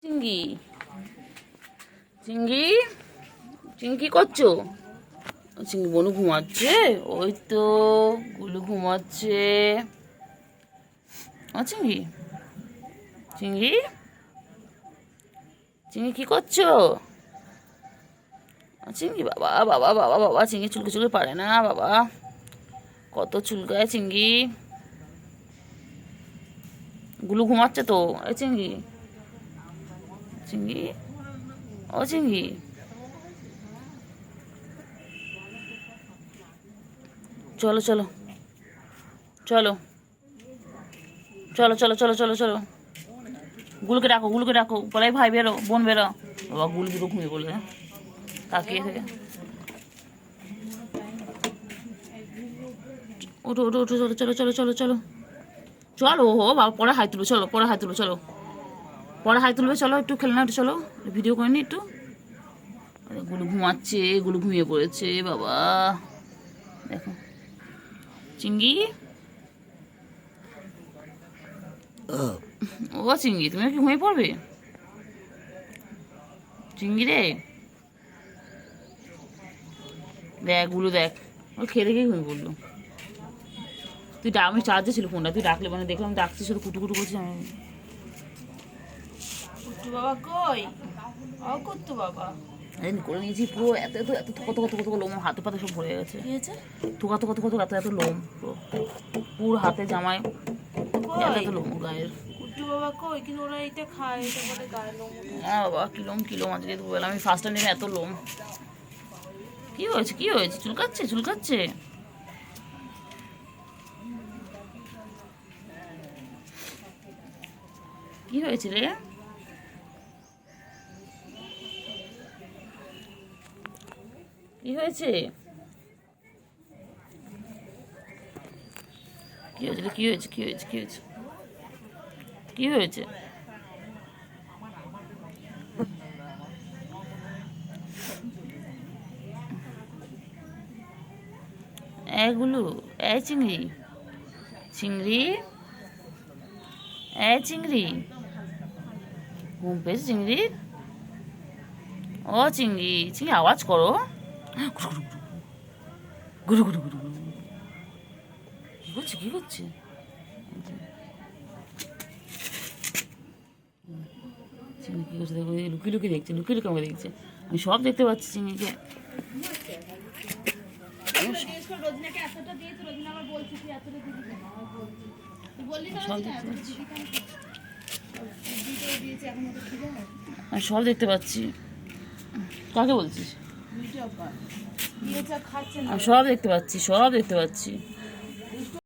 চিঙ্গি চিঙ্গি চিঙ্গি কি করছো? চিঙ্গি বনু ঘুমাচ্ছে। ওই তো গুলু ঘুমাচ্ছে। চিঙ্গি চিঙ্গি চিঙ্গি কি করছো? চিঙ্গি বাবা বাবা বাবা বাবা চিঙ্গি চুলকে চুলকে পারে না বাবা, কত চুলকায় চিঙ্গি। গুলু ঘুমাচ্ছে তো। এই চিঙ্গি চিঙ্গি ও চিঙ্গি চলো চলো চলো চলো চলো চলো চলো চলো গুলুকে ডাকো, গুলুকে ডাকো, বলাই ভাই বেরো, বোন বেরো। বাবা গুলু দুটো ঘুমিয়ে পড়লে তাকিয়ে থেকে। ওঠো ওঠো ওঠো, চলো চলো চলো চলো চলো চলো। ও বাবা পরে হাই তুলো, চলো পরে হাই তুলো, চলো পরে হাই তুলবে, চলো একটু খেলে না, একটু চলো ভিডিও করে নি একটু। গুলু ঘুমাচ্ছে, গুলু ঘুমিয়ে পড়েছে বাবা। দেখো চিঙ্গি, ও চিঙ্গি তুমি কি ঘুমিয়ে পড়বে? চিঙ্গি রে দেখ, গুলো দেখ, ও খেয়ে দেখেই ঘুমিয়ে পড়লো। তুই আমি চার্জে ছিল ফোনটা, তুই ডাকলে মানে দেখলাম ডাকছি, শুধু কুটু কুটু করছি আমি। কুট্টু বাবা কই? ও কুট্টু বাবা করে নিয়েছি পুরো, এত এত এত কত কত কত লোম, হাতে পাতে সব ভরে গেছে। কি হয়েছে? থোকা তো কত কত এত এত লোম, পুরো হাতে জামায় এত এত লোম গায়ের। কুট্টু বাবা কই? কিন্তু ওরা এটা খায়, এটা বলে গায়ে লোম। হ্যাঁ বাবা কিলোম কিলোম, আজকে দুবেলা আমি ফার্স্ট টাইম এত লোম। কি হয়েছে কি হয়েছে? চুলকাচ্ছে চুলকাচ্ছে। কি হয়েছে রে? কি হয়েছে? কি হয়েছে কি হয়েছে কি হয়েছে কি হয়েছে কি হয়েছে? এগুলো এই চিংড়ি চিংড়ি এই চিংড়ি ঘুম পেয়েছে চিংড়ি? ও চিংড়ি চিংড়ি আওয়াজ করো, গুরু গুরু গুরু গুরু। কি করছে কি করছে? চিংড়ি কি করছে দেখো, লুকিয়ে লুকিয়ে দেখছে, লুকিয়ে লুকিয়ে আমাকে দেখছে। আমি সব দেখতে পাচ্ছি চিংড়িকে। আমি সব দেখতে পাচ্ছি। কাকে বলছিস? আমি সব দেখতে পাচ্ছি, সব দেখতে পাচ্ছি।